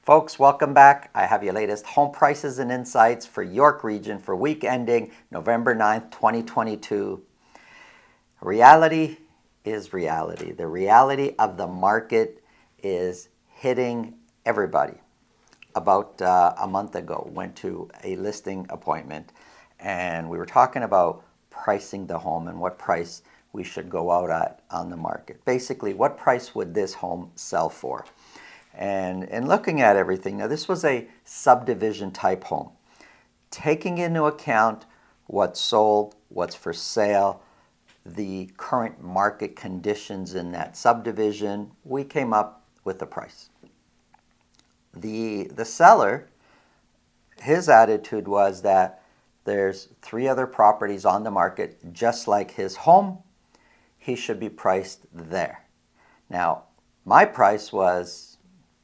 Folks, welcome back. I have your latest home prices and insights for York Region for week ending November 9th, 2022. Reality is reality. The reality of the market is hitting everybody. About a month ago, went to a listing appointment and we were talking about pricing the home and what price we should go out at on the market. Basically, what price would this home sell for? And looking at everything, now this was a subdivision type home. Taking into account what's sold, what's for sale, the current market conditions in that subdivision, we came up with the price. The seller, his attitude was that there's 3 other properties on the market just like his home. He should be priced there. Now, my price was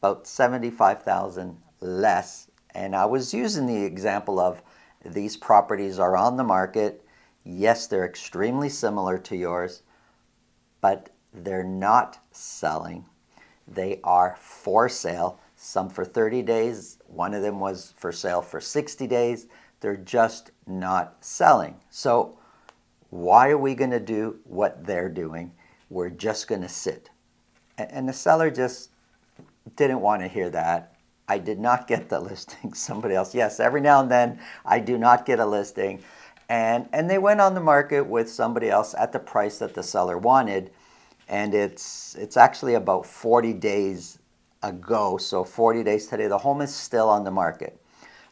about $75,000 less, and I was using the example of these properties are on the market. Yes, they're extremely similar to yours, but they're not selling. They are for sale, some for 30 days. One of them was for sale for 60 days. They're just not selling. So why are we going to do what they're doing? We're just going to sit. And the seller just didn't want to hear that. I did not get the listing. Somebody else, yes, every now and then I do not get a listing. And they went on the market with somebody else at the price that the seller wanted. And it's actually about 40 days ago. So 40 days today, the home is still on the market.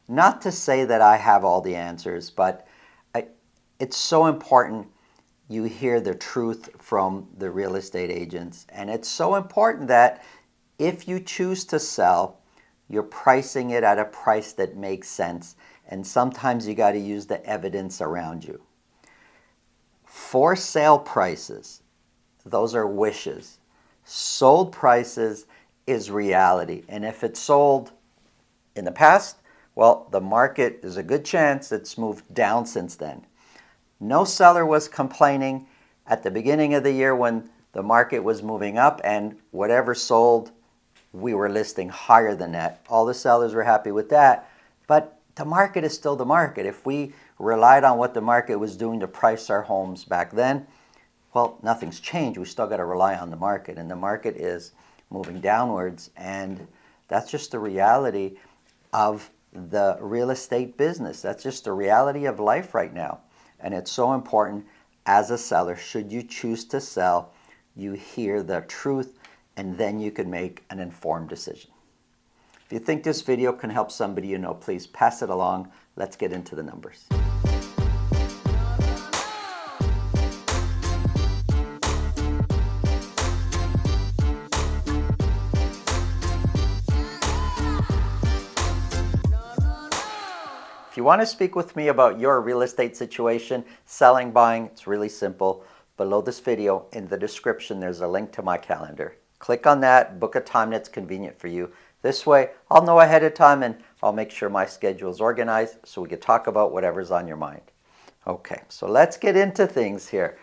Not to say that I have all the answers, but it's so important you hear the truth from the real estate agents. And it's so important that if you choose to sell, you're pricing it at a price that makes sense. And sometimes you got to use the evidence around you. For sale prices, those are wishes. Sold prices is reality. And if it's sold in the past, well, the market is a good chance it's moved down since then. No seller was complaining at the beginning of the year when the market was moving up, and whatever sold, we were listing higher than that. All the sellers were happy with that, but the market is still the market. If we relied on what the market was doing to price our homes back then, well, nothing's changed. We still got to rely on the market, and the market is moving downwards, and that's just the reality of the real estate business. That's just the reality of life right now. And it's so important as a seller, should you choose to sell, you hear the truth, and then you can make an informed decision. If you think this video can help somebody you know, please pass it along. Let's get into the numbers. If you want to speak with me about your real estate situation, selling, buying, it's really simple. Below this video, in the description, there's a link to my calendar. Click on that, book a time that's convenient for you. This way, I'll know ahead of time and I'll make sure my schedule is organized so we can talk about whatever's on your mind. Okay, so let's get into things here.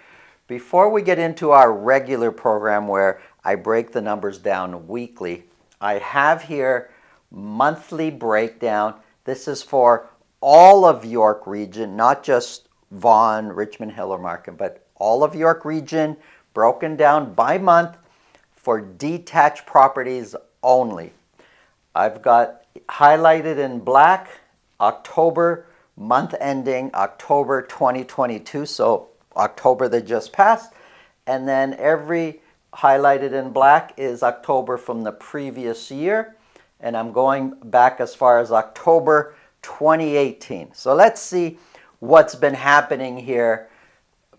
Before we get into our regular program where I break the numbers down weekly, I have here monthly breakdown. This is for all of York Region, not just Vaughan, Richmond Hill, or Markham, but all of York Region, broken down by month for detached properties only. I've got highlighted in black October, month ending October 2022, so October that just passed, and then every highlighted in black is October from the previous year, and I'm going back as far as October 2018. So let's see what's been happening here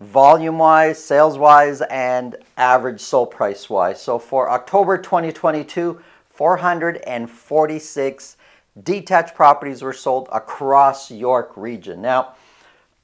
volume-wise, sales-wise, and average sold price-wise. So for October 2022, 446 detached properties were sold across York Region. Now,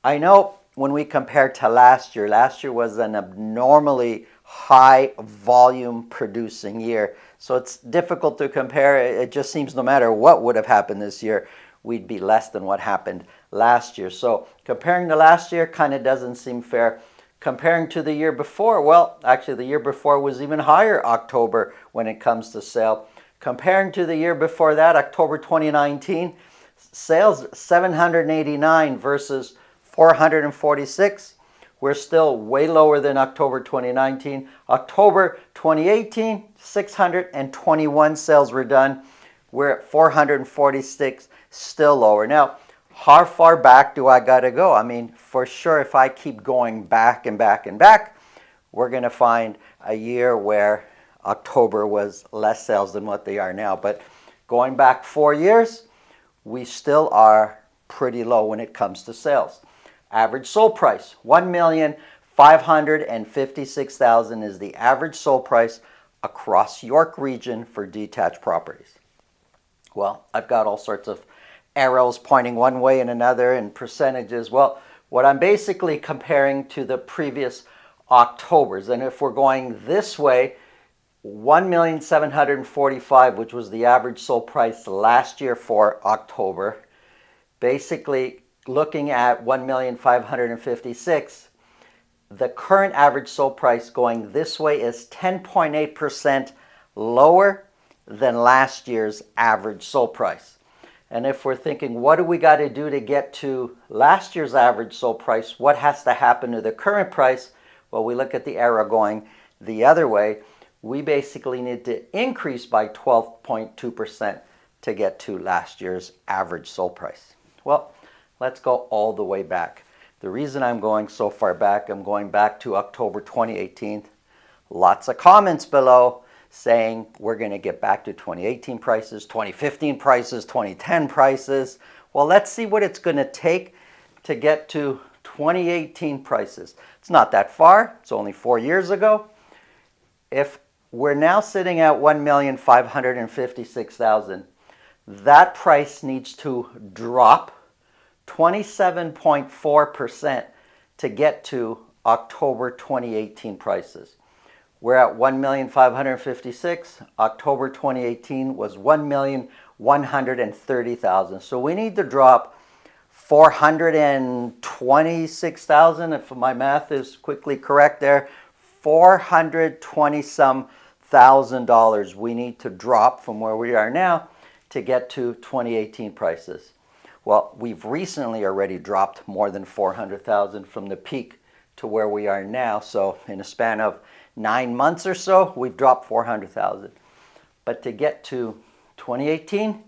I know when we compare to last year was an abnormally high volume producing year. So it's difficult to compare. It just seems no matter what would have happened this year, we'd be less than what happened last year. So comparing to last year kind of doesn't seem fair. Comparing to the year before, well, actually the year before was even higher October when it comes to sale. Comparing to the year before that, October 2019, sales 789 versus 446. We're still way lower than October 2019. October 2018, 621 sales were done. We're at 446, still lower. Now, how far back do I got to go? I mean, for sure, if I keep going back and back and back, we're going to find a year where October was less sales than what they are now. But going back 4 years, we still are pretty low when it comes to sales. Average sold price, $1,556,000 is the average sold price across York region for detached properties. Well, I've got all sorts of arrows pointing one way and another and percentages. Well, what I'm basically comparing to the previous Octobers. And if we're going this way, 1,745,000, which was the average sold price last year for October, basically looking at 1,556,000, the current average sold price going this way is 10.8% lower than last year's average sold price. And if we're thinking, what do we got to do to get to last year's average sold price? What has to happen to the current price? Well, we look at the arrow going the other way. We basically need to increase by 12.2% to get to last year's average sold price. Well, let's go all the way back. The reason I'm going so far back, I'm going back to October 2018. Lots of comments below saying we're going to get back to 2018 prices, 2015 prices, 2010 prices. Well, let's see what it's going to take to get to 2018 prices. It's not that far. It's only 4 years ago. If we're now sitting at 1,556,000, that price needs to drop 27.4% to get to October 2018 prices. We're at 1,556,000. October 2018 was 1,130,000. So we need to drop 426,000, if my math is quickly correct there, 420 some $1,000 we need to drop from where we are now to get to 2018 prices. Well, we've recently already dropped more than 400,000 from the peak to where we are now. So in a span of 9 months or so, we've dropped 400,000. But to get to 2018,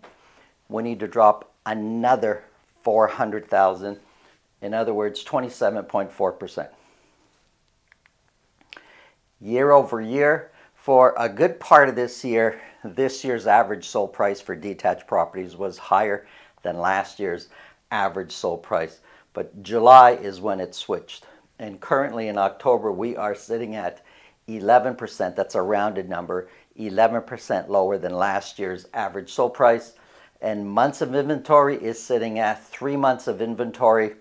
we need to drop another 400,000. In other words, 27.4%. Year over year, for a good part of this year's average sold price for detached properties was higher than last year's average sold price. But July is when it switched. And currently in October, we are sitting at 11%. That's a rounded number, 11% lower than last year's average sold price. And months of inventory is sitting at 3 months of inventory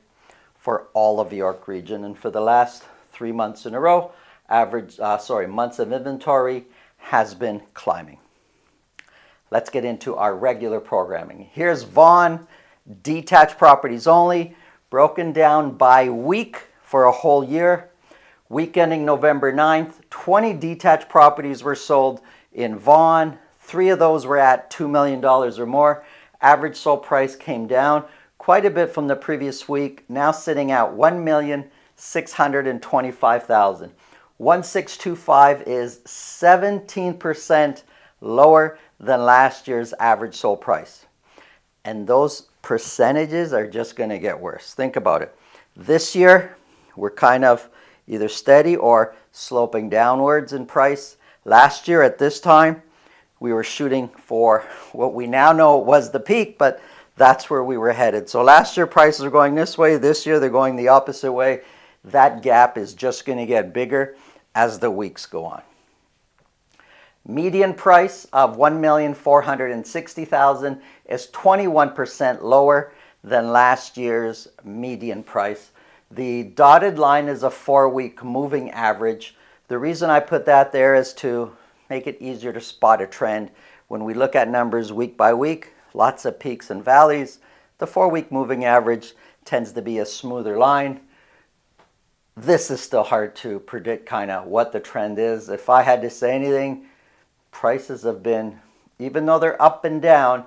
for all of York region. And for the last 3 months in a row, months of inventory has been climbing. Let's get into our regular programming. Here's Vaughan, detached properties only, broken down by week for a whole year. Week ending November 9th, 20 detached properties were sold in Vaughan. 3 of those were at $2 million or more. Average sold price came down quite a bit from the previous week, now sitting at $1,625,000. 1,625 is 17% lower than last year's average sold price. And those percentages are just going to get worse. Think about it. This year, we're kind of either steady or sloping downwards in price. Last year at this time, we were shooting for what we now know was the peak, but that's where we were headed. So last year prices are going this way. This year they're going the opposite way. That gap is just going to get bigger as the weeks go on. Median price of $1,460,000 is 21% lower than last year's median price. The dotted line is a 4-week moving average. The reason I put that there is to make it easier to spot a trend. When we look at numbers week by week, lots of peaks and valleys. The 4-week moving average tends to be a smoother line. This is still hard to predict kind of what the trend is. If I had to say anything, prices have been even though they're up and down,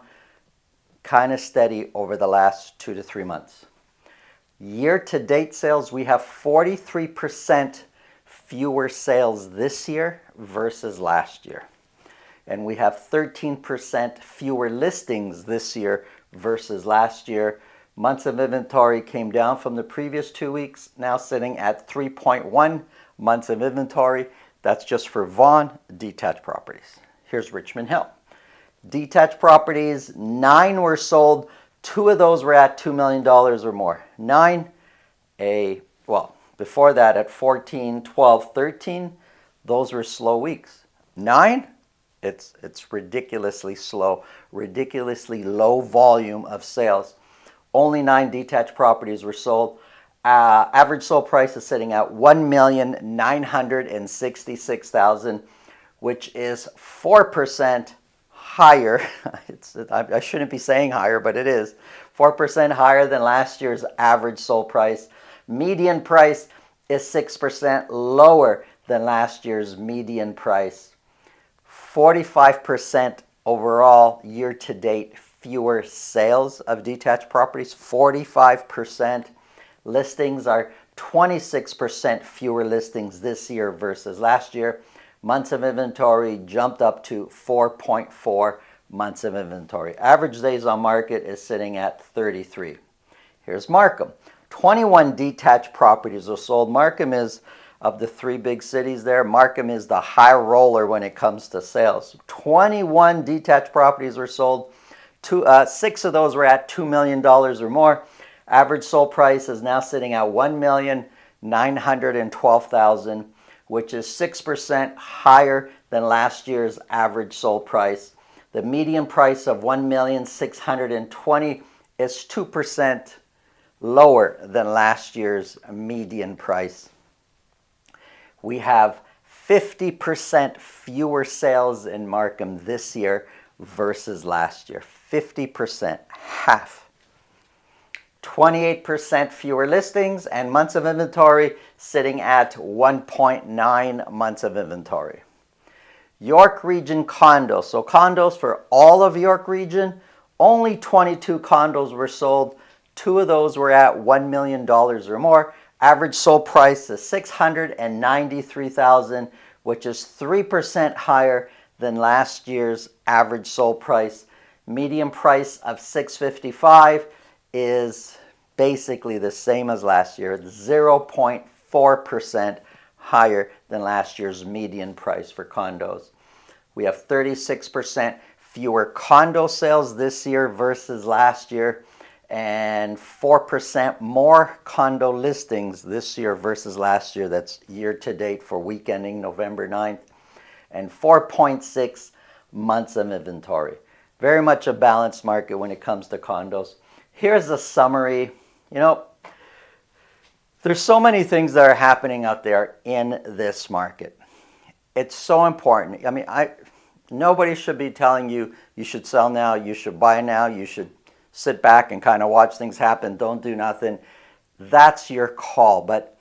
kind of steady over the last 2 to 3 months. Year-to-date sales, we have 43% fewer sales this year versus last year. And we have 13% fewer listings this year versus last year. Months of inventory came down from the previous 2 weeks, now sitting at 3.1 months of inventory. That's just for Vaughan detached properties. Here's Richmond Hill. Detached properties, 9 were sold. 2 of those were at $2 million or more. 9, before that at 14, 12, 13, those were slow weeks. 9, it's ridiculously slow, ridiculously low volume of sales. Only 9 detached properties were sold. Average sold price is sitting at $1,966,000, which is 4% higher. I shouldn't be saying higher, but it is 4% higher than last year's average sold price. Median price is 6% lower than last year's median price. 45% overall year-to-date fewer sales of detached properties. 45%. Listings are 26% fewer listings this year versus last year. Months of inventory jumped up to 4.4 months of inventory. Average days on market is sitting at 33. Here's Markham. 21 detached properties are sold. Markham is, of the 3 big cities there, Markham is the high roller when it comes to sales. 21 detached properties were sold. 6 of those were at $2 million or more. Average sold price is now sitting at $1,912,000, which is 6% higher than last year's average sold price. The median price of $1,620,000 is 2% lower than last year's median price. We have 50% fewer sales in Markham this year versus last year. 50%, half. 28% fewer listings and months of inventory sitting at 1.9 months of inventory. York Region condos. So condos for all of York Region, only 22 condos were sold. 2 of those were at $1 million or more. Average sold price is $693,000, which is 3% higher than last year's average sold price. Median price of $655,000 is basically the same as last year. It's 0.4% higher than last year's median price for condos. We have 36% fewer condo sales this year versus last year, and 4% more condo listings this year versus last year. That's year to date for week ending November 9th, and 4.6 months of inventory. Very much a balanced market when it comes to condos. Here's a summary. There's so many things that are happening out there in this market. It's so important. Nobody should be telling you you should sell now, you should buy now, you should sit back and kind of watch things happen, don't do nothing. That's your call. But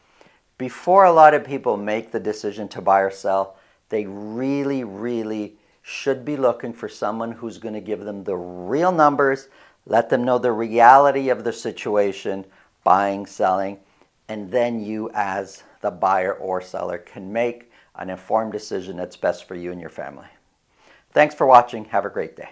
before a lot of people make the decision to buy or sell, they really, really should be looking for someone who's going to give them the real numbers, let them know the reality of the situation, buying, selling, and then you as the buyer or seller can make an informed decision that's best for you and your family. Thanks for watching. Have a great day.